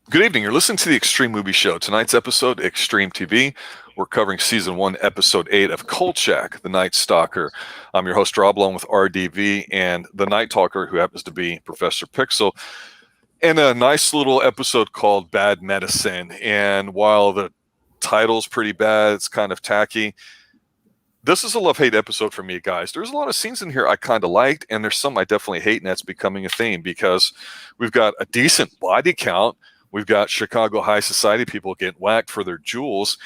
Good evening. You're listening to the Xtreme Movie Show. Tonight's episode, Xtreme TV. We're covering Season 1, Episode 8 of Kolchak, the Night Stalker. I'm your host, Rob, along with RDV and the Night Talker, who happens to be Professor Pixel, and a nice little episode called Bad Medicine. And while the title's pretty bad, it's kind of tacky, this is a love-hate episode for me, guys. There's a lot of scenes in here I kind of liked, and there's some I definitely hate, and that's becoming a theme because we've got a decent body count. We've got Chicago high society people getting whacked for their jewels,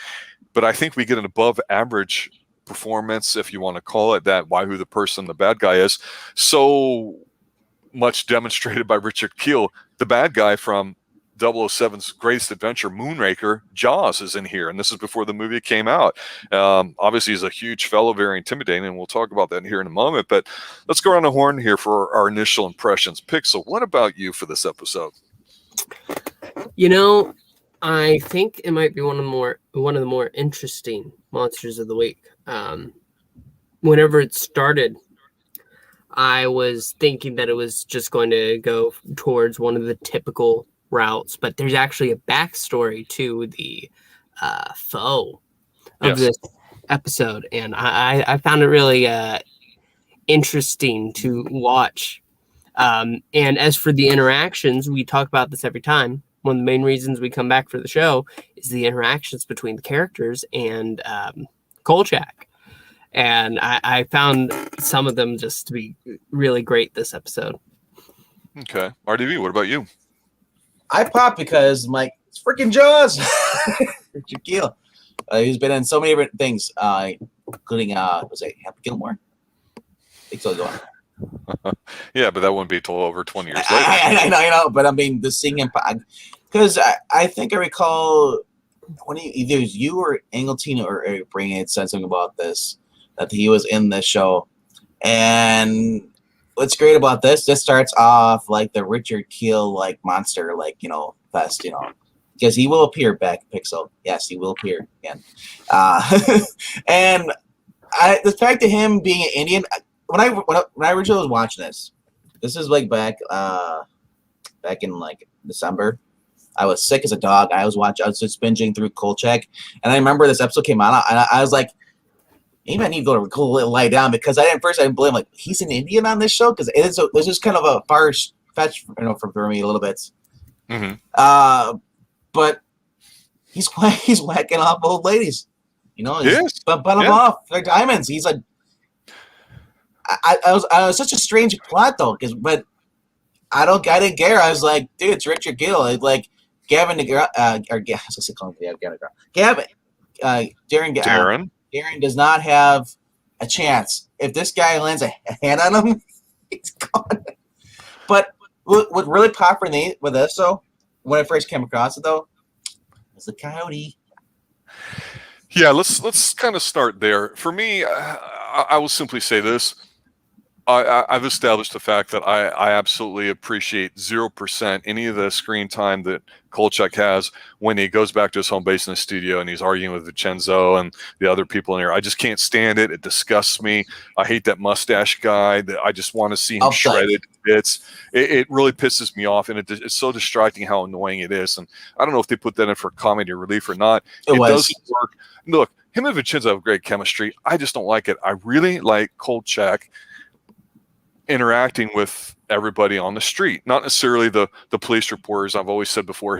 but I think we get an above average performance, if you want to call it that, who the person, the bad guy is, so much demonstrated by Richard Kiel. The bad guy from 007's Greatest Adventure, Moonraker, Jaws, is in here, and this is before the movie came out. Obviously, he's a huge fellow, very intimidating, and we'll talk about that here in a moment, but let's go around the horn here for our initial impressions. Pixel, what about you for this episode? You know, I think it might be one of the more interesting monsters of the week. Whenever it started, I was thinking that it was just going to go towards one of the typical routes, but there's actually a backstory to the foe of this episode, and I found it really interesting to watch. And as for the interactions, we talk about this every time. One of the main reasons we come back for the show is the interactions between the characters and Kolchak. And I found some of them just to be really great this episode. Okay. RDV, what about you? I popped because I'm like, it's freaking Jaws. Richard Kiel. He's been in so many different things, including, was it Happy Gilmore? I think so. Yeah, but that wouldn't be till over 20 years later. I know, but I mean, the seeing him, because I think I recall when either you or Angleton or Bring It said something about this, that he was in this show. And what's great about this starts off like the Richard Kiel like monster, like, fest, because he will appear back, Pixel. Yes, he will appear again. And the fact of him being an Indian, when I originally was watching this is like back in like December. I was sick as a dog. I was just binging through Kolchak, and I remember this episode came out, and I was like, maybe I need to go lie down, because I didn't believe, like, he's an Indian on this show, because it's just kind of a far fetch, for me a little bit. Mm-hmm. But he's whacking off old ladies, Yes. But them off. They're diamonds. He's like, I was such a strange plot though, but I didn't care. I was like, dude, it's Richard Kiel. Like Gavin, Darren does not have a chance. If this guy lands a hand on him, he's gone. But what really popped for me with this, though, when I first came across it, though, was the coyote. Yeah, let's kind of start there. For me, I will simply say this. I've established the fact that I absolutely appreciate 0% any of the screen time that Kolchak has when he goes back to his home base in the studio and he's arguing with Vincenzo and the other people in here. I just can't stand it. It disgusts me. I hate that mustache guy. I just want to see him shredded to bits. It really pisses me off, and it's so distracting how annoying it is. And I don't know if they put that in for comedy relief or not. It doesn't work. Look, him and Vincenzo have great chemistry. I just don't like it. I really like Kolchak interacting with everybody on the street, not necessarily the police reporters. I've always said before,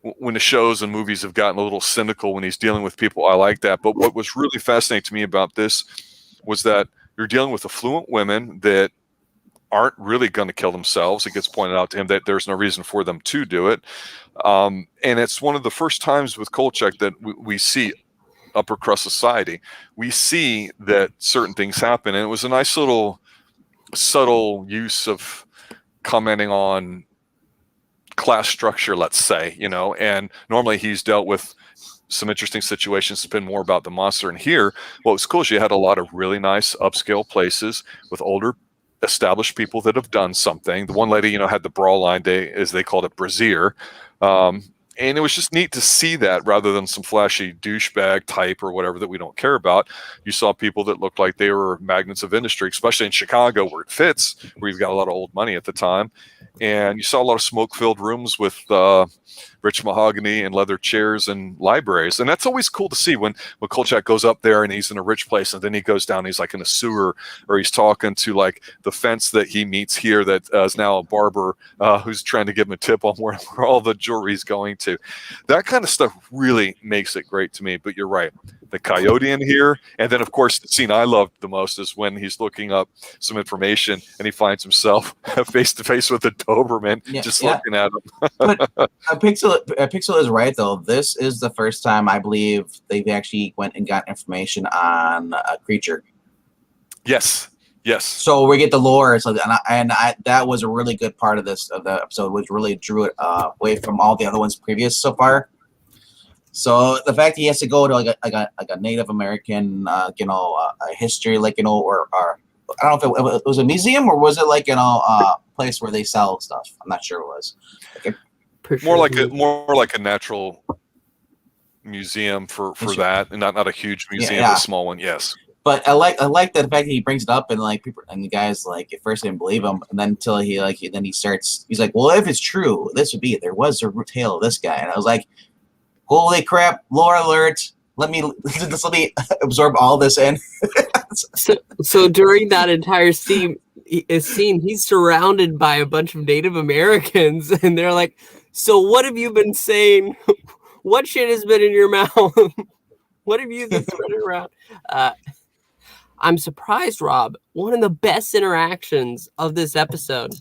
when the shows and movies have gotten a little cynical when he's dealing with people, I like that. But what was really fascinating to me about this was that you're dealing with affluent women that aren't really going to kill themselves. It gets pointed out to him that there's no reason for them to do it. And it's one of the first times with Kolchak that we see upper crust society. We see that certain things happen. And it was a nice little subtle use of commenting on class structure, let's say, and normally he's dealt with some interesting situations. It's been more about the monster. And here, what was cool is you had a lot of really nice upscale places with older established people that have done something. The one lady, had the bra line day, as they called it, brassiere. And it was just neat to see that rather than some flashy douchebag type or whatever that we don't care about. You saw people that looked like they were magnets of industry, especially in Chicago where it fits, where you've got a lot of old money at the time. And you saw a lot of smoke-filled rooms with rich mahogany and leather chairs and libraries. And that's always cool to see when Kolchak goes up there and he's in a rich place and then he goes down, he's like in a sewer, or he's talking to like the fence that he meets here that is now a barber who's trying to give him a tip on where all the jewelry's going to. That kind of stuff really makes it great to me. But you're right. The coyote in here. And then, of course, the scene I loved the most is when he's looking up some information and he finds himself face to face with a Doberman looking at him. But Pixel is right, though. This is the first time I believe they've actually went and got information on a creature. Yes. So we get the lore. So, that was a really good part of the episode, which really drew it away from all the other ones previous so far. So the fact he has to go to like a Native American, a history, or I don't know if it was a museum or was it a place where they sell stuff. I'm not sure it was. More like a natural museum for that, and not a huge museum, a small one. Yes. But I like the fact that he brings it up and people and the guys at first didn't believe him, and then until he's like, well, if it's true, there was a tale of this guy, and I was like, holy crap, lore alert. Let me absorb all this in. so during that entire scene, he's surrounded by a bunch of Native Americans, and they're like, so what have you been saying? What shit has been in your mouth? What have you been spreading around? I'm surprised, Rob. One of the best interactions of this episode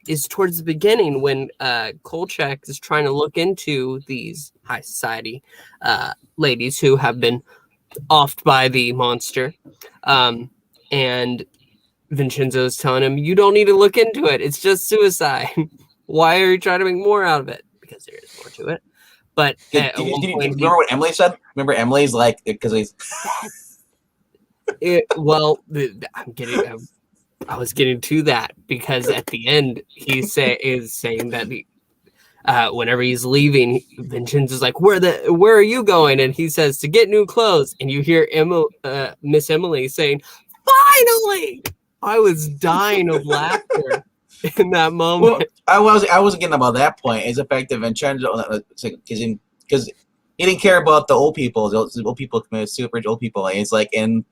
is towards the beginning when Kolchak is trying to look into these high society ladies who have been offed by the monster. And Vincenzo's telling him, you don't need to look into it. It's just suicide. Why are you trying to make more out of it? Because there is more to it. But do you remember what Emily said? Remember Emily's because he's... I was getting to that because at the end is saying that whenever he's leaving, Vincenzo's like, where are you going? And he says to get new clothes. And you hear Miss Emily saying, finally! I was dying of laughter in that moment. Well, I wasn't getting about that point. It's the fact that Vincenzo, because he didn't care about the old people. The old people committed super rich old people. And it's like, and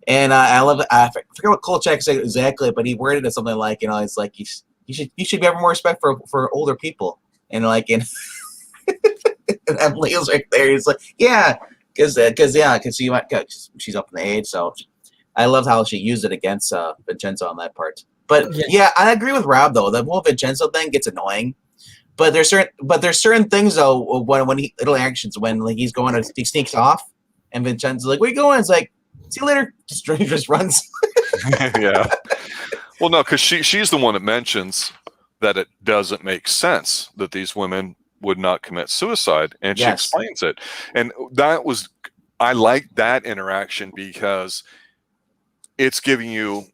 I love it. I forget what Kolchak said exactly, but he worded it something like, it's like you should have more respect for older people. And and Emily was right there. He's like, yeah, because she's up in the age. So I loved how she used it against Vincenzo on that part. But yeah, I agree with Rob though. The whole Vincenzo thing gets annoying. But there's certain things though when little actions when he sneaks off and Vincenzo's like, where you going? It's like, see you later. Just runs. Yeah. Well, no, because she's the one that mentions that it doesn't make sense that these women would not commit suicide, and she explains it. And I like that interaction because it's giving you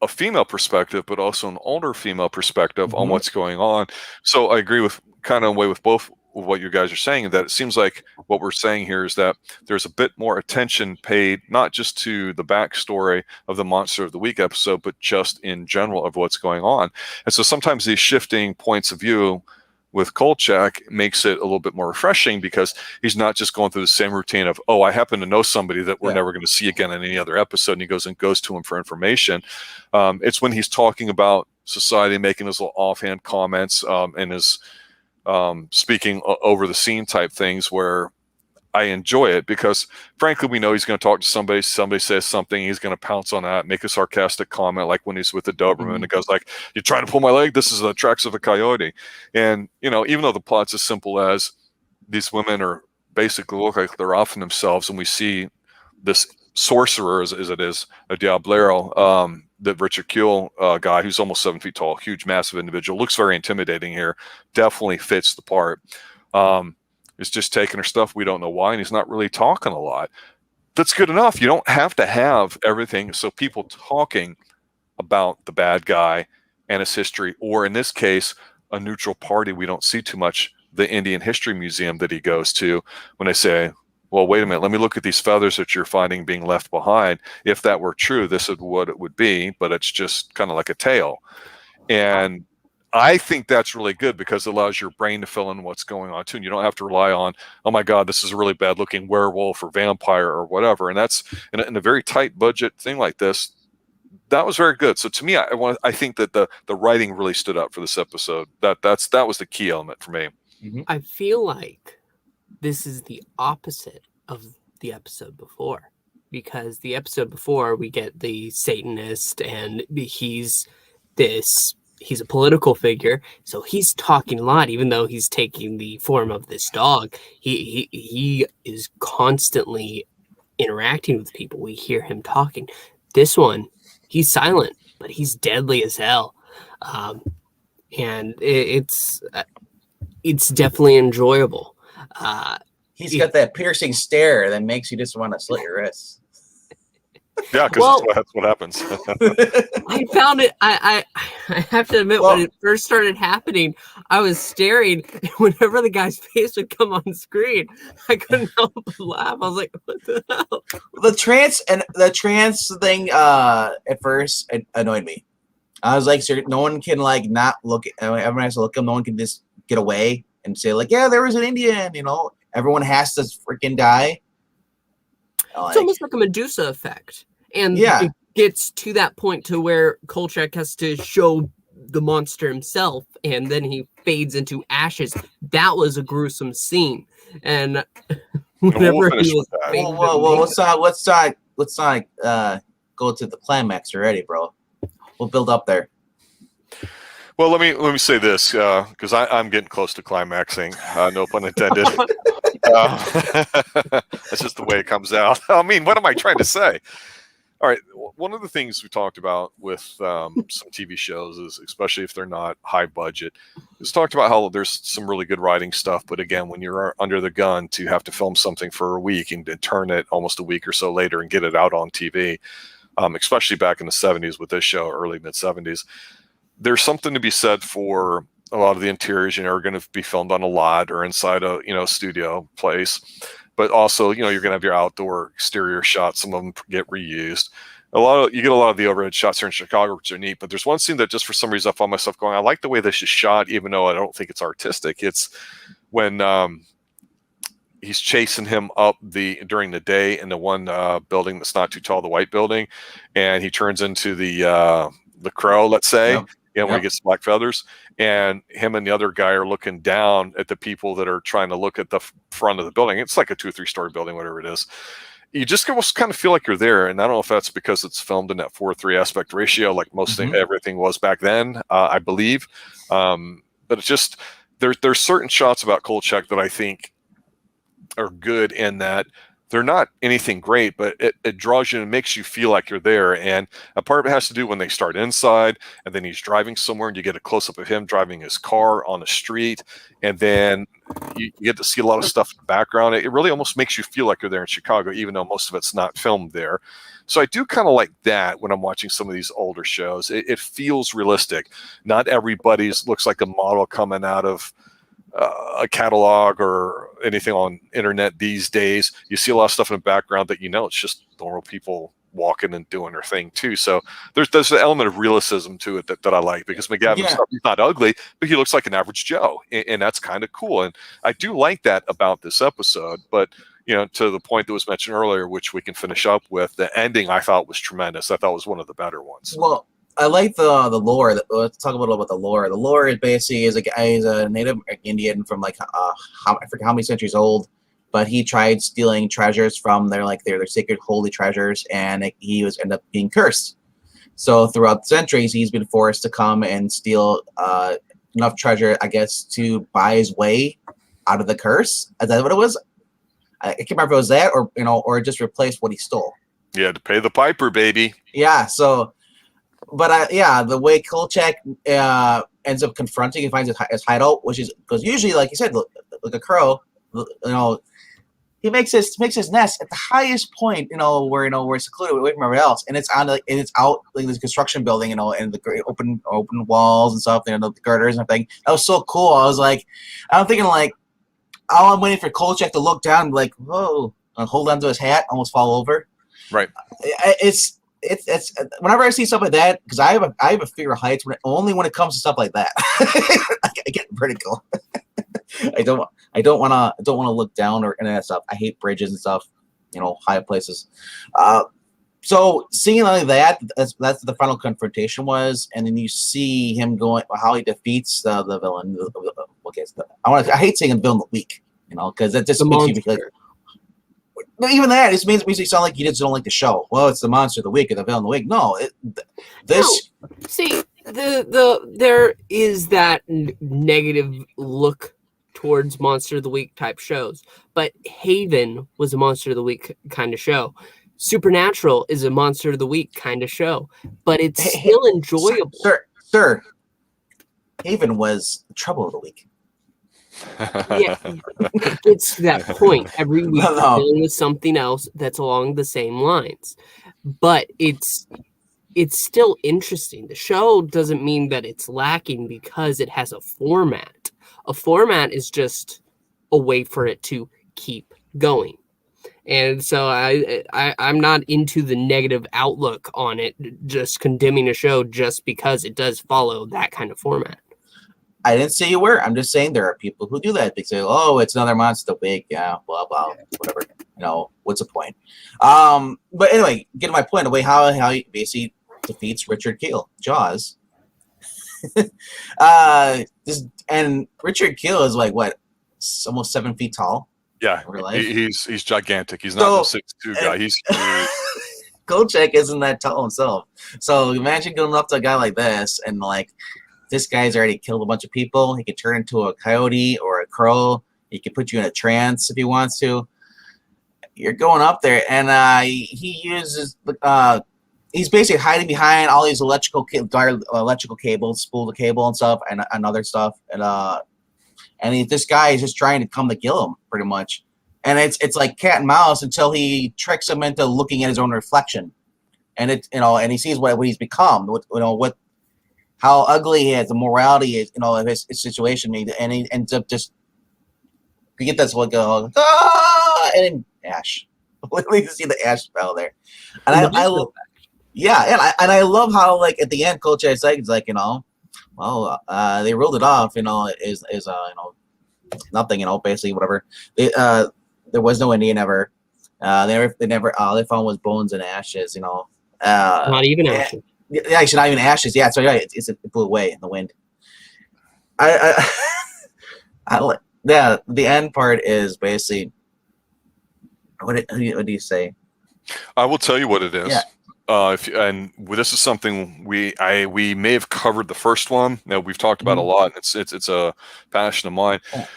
a female perspective, but also an older female perspective on what's going on. So I agree with both of what you guys are saying, that it seems like what we're saying here is that there's a bit more attention paid, not just to the backstory of the Monster of the Week episode, but just in general of what's going on. And so sometimes these shifting points of view with Kolchak makes it a little bit more refreshing because he's not just going through the same routine of, oh, I happen to know somebody that we're never going to see again in any other episode, and he goes to him for information. It's when he's talking about society, making his little offhand comments and his speaking over the scene type things where I enjoy it because frankly, we know he's going to talk to somebody says something, he's going to pounce on that, make a sarcastic comment, like when he's with the Doberman, it goes like, you're trying to pull my leg? This is the tracks of a coyote. And, even though the plot's as simple as these women are basically look like they're offing themselves, and we see this sorcerer, as it is, a Diablero, the Richard Kuehl guy who's almost 7 feet tall, huge, massive individual, looks very intimidating here, definitely fits the part. Is just taking her stuff. We don't know why, and he's not really talking a lot. That's good enough. You don't have to have everything. So people talking about the bad guy and his history, or in this case, a neutral party we don't see too much the Indian History Museum that he goes to when they say, well, wait a minute, let me look at these feathers that you're finding being left behind. If that were true, this is what it would be, but it's just kind of like a tail. And I think that's really good because it allows your brain to fill in what's going on too. And you don't have to rely on, oh my God, this is a really bad looking werewolf or vampire or whatever. And that's in a very tight budget thing like this. That was very good. So to me, I think that the writing really stood up for this episode. That was the key element for me. I feel like this is the opposite of the episode before, because the episode before we get the Satanist and he's a political figure, so he's talking a lot, even though he's taking the form of this dog. He is constantly interacting with people. We hear him talking. This one, he's silent, but he's deadly as hell, and it's definitely enjoyable. He's got that piercing stare that makes you just want to slit your wrists. Yeah, because that's what happens. I found it. I have to admit, when it first started happening, I was staring. And whenever the guy's face would come on screen, I couldn't help but laugh. I was like, "What the hell?" The trance thing. At first, it annoyed me. I was like, "Sir, no one can like not look. Everyone has to look at him. No one can just get away and say like, yeah, there was an Indian. You know, everyone has to freaking die." It's almost like a Medusa effect. And it gets to that point to where Kolchak has to show the monster himself, and then he fades into ashes. That was a gruesome scene. And whenever he was let's not go to the climax already, bro. We'll build up there. Well, let me say this, because I'm getting close to climaxing. No pun intended. That's just the way it comes out. I mean, what am I trying to say? All right. One of the things we talked about with some TV shows is, especially if they're not high budget, is talked about how there's some really good writing stuff. But again, when you're under the gun to have to film something for a week and turn it almost a week or so later and get it out on TV, especially back in the 70s with this show, early mid 70s, there's something to be said for a lot of the interiors, are going to be filmed on a lot or inside a, studio place. But also, you're going to have your outdoor exterior shots. Some of them get reused. You get a lot of the overhead shots here in Chicago, which are neat. But there's one scene that just for some reason I found myself going, I like the way this is shot, even though I don't think it's artistic. It's when he's chasing him up during the day in the one building that's not too tall, the white building, and he turns into the crow, let's say. Yep. When he gets black feathers, and him and the other guy are looking down at the people that are trying to look at the front of the building. It's like a 2 or 3 story building, whatever it is. You just almost kind of feel like you're there. And I don't know if that's because it's filmed in that 4:3 aspect ratio, like everything was back then, I believe. But it's just, there's certain shots about Kolchak that I think are good in that they're not anything great, but it draws you and makes you feel like you're there. And a part of it has to do when they start inside, and then he's driving somewhere, and you get a close-up of him driving his car on the street, and then you get to see a lot of stuff in the background. It really almost makes you feel like you're there in Chicago, even though most of it's not filmed there. So I do kind of like that when I'm watching some of these older shows. It feels realistic. Not everybody's looks like a model coming out of a catalog or anything on internet these days. You see a lot of stuff in the background that it's just normal people walking and doing their thing too. So there's an element of realism to it that I like, because McGavin, he's not ugly, but he looks like an average Joe, and that's kind of cool. And I do like that about this episode. But to the point that was mentioned earlier, which we can finish up with, the ending I thought was tremendous. I thought it was one of the better ones. Well, I like the lore. Let's talk a little about the lore. The lore is basically he's a native Indian from I forget how many centuries old, but he tried stealing treasures from their sacred holy treasures, and he ended up being cursed. So throughout the centuries, he's been forced to come and steal enough treasure, I guess, to buy his way out of the curse. Is that what it was? I can't remember if it was that or just replace what he stole. Yeah, to pay the piper, baby. Yeah. So. But the way Kolchak ends up confronting and finds his hideout, which is because usually, like you said, like a crow, he makes his nest at the highest point, where it's secluded away from everybody else, and it's out like this construction building, and the open walls and stuff, the girders and everything. That was so cool. I'm thinking like, I'm waiting for Kolchak to look down and be like, whoa, and hold onto his hat, almost fall over. Right. It's whenever I see stuff like that, because I have a fear of heights only when it comes to stuff like that. I get vertigo. I don't want to look down or any of that stuff. I hate bridges and stuff, high places. So seeing like that, that's the final confrontation was, and then you see him going how he defeats the villain. I hate saying the villain of the week, because that just makes you be like. But even that, it makes you sound like you just don't like the show. Well, it's the monster of the week or the villain of the week. No, see, there is that negative look towards monster of the week type shows, but Haven was a monster of the week kind of show. Supernatural is a monster of the week kind of show, but it's still enjoyable. Sir, Haven was the trouble of the week. Yeah, it's that point every week dealing with something else that's along the same lines, but it's still interesting. The show doesn't mean that it's lacking because it has a format. A format is just a way for it to keep going. And so I'm not into the negative outlook on it, just condemning a show just because it does follow that kind of format. I didn't say you were. I'm just saying there are people who do that. They say, "Oh, it's another monster of the week." Yeah, blah blah, whatever. What's the point? But anyway, getting my point. The way how he basically defeats Richard Kiel, Jaws. And Richard Kiel is like what, almost 7 feet tall. Yeah, he's gigantic. He's not a 6'2" guy. He's Kolchak isn't that tall himself. So imagine going up to a guy like this, and like this guy's already killed a bunch of people. He could turn into a coyote or a crow. He could put you in a trance if he wants to. You're going up there, and he uses he's basically hiding behind all these electrical cables, spool the cable and stuff, and other stuff, and this guy is just trying to come to kill him, pretty much. And it's like cat and mouse until he tricks him into looking at his own reflection, and and he sees what he's become, how ugly he is, the morality is, of his situation, and he ends up just you get this one go, and then ash. Literally, you see the ash spell there, and I love, and I love how like at the end, Kolchak is like, well, they ruled it off, is nothing, basically whatever. There was no Indian ever. They never all they found was bones and ashes, Not even ashes. Yeah, actually, not even ashes. Yeah, so yeah, it blew away in the wind. I the end part is basically what do you say? I will tell you what it is. Yeah. This is something we may have covered the first one. We've talked about a lot. It's a passion of mine. Yeah.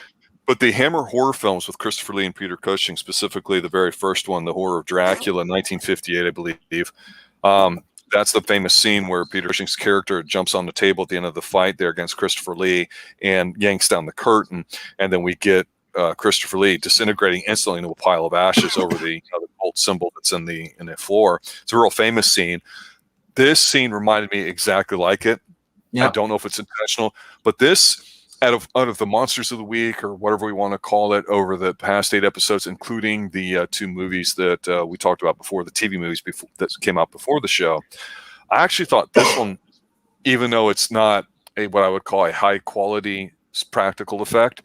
But the Hammer horror films with Christopher Lee and Peter Cushing, specifically the very first one, The Horror of Dracula, 1958, I believe. That's the famous scene where Peter Cushing's character jumps on the table at the end of the fight there against Christopher Lee and yanks down the curtain, and then we get Christopher Lee disintegrating instantly into a pile of ashes over the old symbol that's in the floor. It's a real famous scene. This scene reminded me exactly like it. Yeah. I don't know if it's intentional, but this out of the monsters of the week or whatever we want to call it over the past 8 episodes, including the 2 movies that we talked about before, the TV movies that came out before the show, I actually thought this one, even though it's not what I would call a high quality practical effect,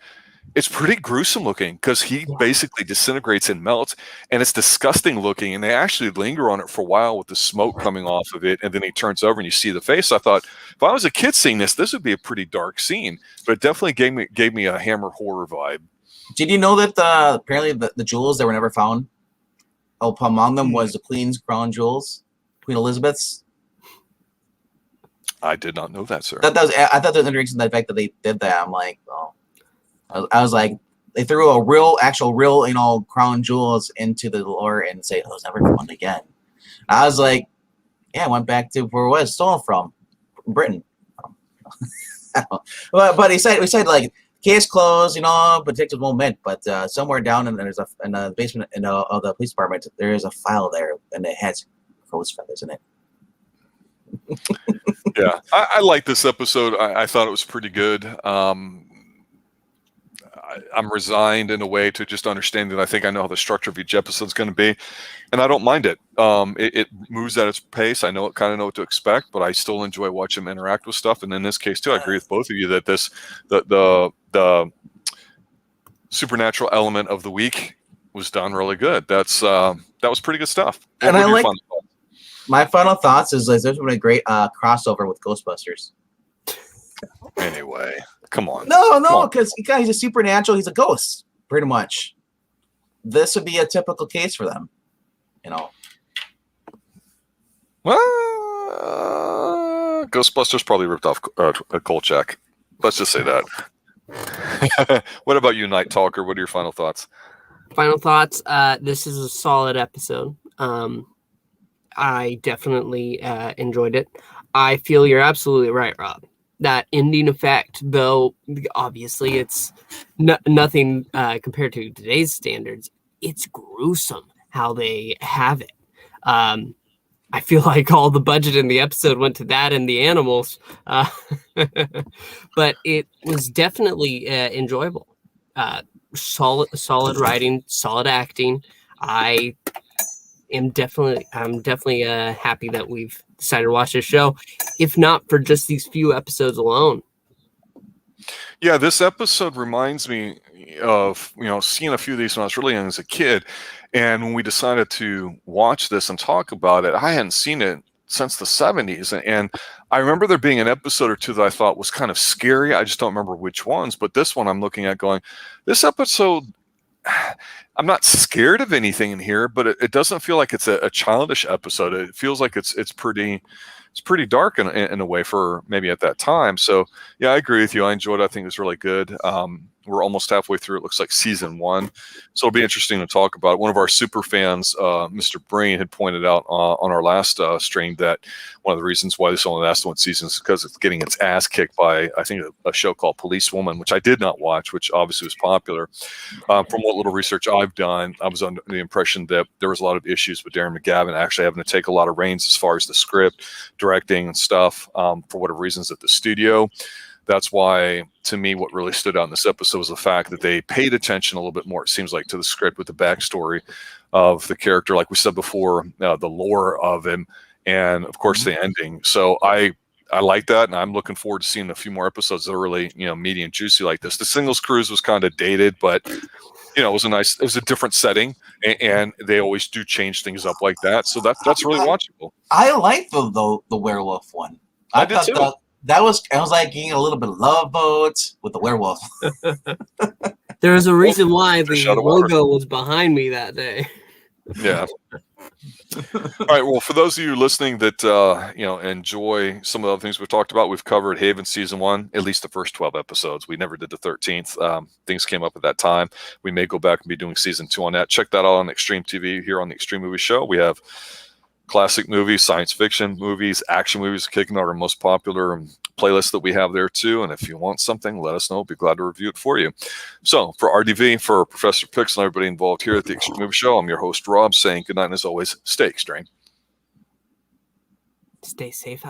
it's pretty gruesome looking because he basically disintegrates and melts, and it's disgusting looking, and they actually linger on it for a while with the smoke coming off of it, and then he turns over and you see the face. I thought if I was a kid seeing this would be a pretty dark scene, but it definitely gave me a Hammer horror vibe. Did you know that apparently the jewels that were never found, among them was the Queen's crown jewels, Queen Elizabeth's? I did not know that, sir. I thought that was interesting, the fact that they did that. I'm like, oh. I was like, they threw real crown jewels into the lore and say, "Oh, it's never found again." I was like, yeah, I went back to where it was stolen from Britain. But he said like case closed, but detectives won't admit. But somewhere down in the basement of the police department, there is a file there, and it has crow's feathers in it. Yeah, I like this episode. I thought it was pretty good. I'm resigned in a way to just understanding that I think I know how the structure of each episode is going to be, and I don't mind it. It moves at its pace. I kind of know what to expect, but I still enjoy watching them interact with stuff. And in this case too, I agree with both of you that the supernatural element of the week was done really good. That was pretty good stuff. And I like my final thoughts is there's been a great crossover with Ghostbusters. Anyway, come on. No, because he's a supernatural. He's a ghost, pretty much. This would be a typical case for them, Well, Ghostbusters probably ripped off Kolchak. Let's just say that. What about you, Night Talker? What are your final thoughts? Final thoughts. This is a solid episode. I definitely enjoyed it. I feel you're absolutely right, Rob. That ending effect, though, obviously it's nothing compared to today's standards. It's gruesome how they have it. I feel like all the budget in the episode went to that and the animals. But it was definitely enjoyable. Solid writing, solid acting. I'm definitely happy that we've decided to watch this show, if not for just these few episodes alone. Yeah, this episode reminds me of seeing a few of these when I was really young as a kid, and when we decided to watch this and talk about it, I hadn't seen it since the 70s, and I remember there being an episode or two that I thought was kind of scary. I just don't remember which ones, but this one I'm looking at going, this episode, I'm not scared of anything in here, but it doesn't feel like it's a childish episode. It feels like it's pretty dark in a way for maybe at that time. So yeah, I agree with you. I enjoyed it. I think it was really good. We're almost halfway through. It looks like season 1. So it'll be interesting to talk about. One of our super fans, Mr. Brain, had pointed out on our last stream that one of the reasons why this only lasts 1 season is because it's getting its ass kicked by, I think, a show called Police Woman, which I did not watch, which obviously was popular. From what little research I've done, I was under the impression that there was a lot of issues with Darren McGavin actually having to take a lot of reins as far as the script, directing, and stuff for whatever reasons at the studio. That's why, to me, what really stood out in this episode was the fact that they paid attention a little bit more, it seems like, to the script with the backstory of the character, like we said before, the lore of him, and, of course, the ending. So I like that, and I'm looking forward to seeing a few more episodes that are really, meaty and juicy like this. The Singles Cruise was kind of dated, but, it was a different setting, and they always do change things up like that. So that's really watchable. I like the werewolf one. I did too. I was like getting a little bit of Love Boat with the werewolf. There was a reason why the logo was behind me that day. Yeah. All right. Well, for those of you listening that enjoy some of the other things we've talked about, we've covered Haven season 1, at least the first 12 episodes. We never did the 13th. Things came up at that time. We may go back and be doing season 2 on that. Check that out on Xtreme TV here on the Xtreme Movie Show. We have classic movies, science fiction movies, action movies kicking out our most popular playlist that we have there too. And if you want something, let us know. We'll be glad to review it for you. So for RDV, for Professor Pix and everybody involved here at the Xtreme Movie Show, I'm your host, Rob, saying good night, and as always, stay extreme. Stay safe out there.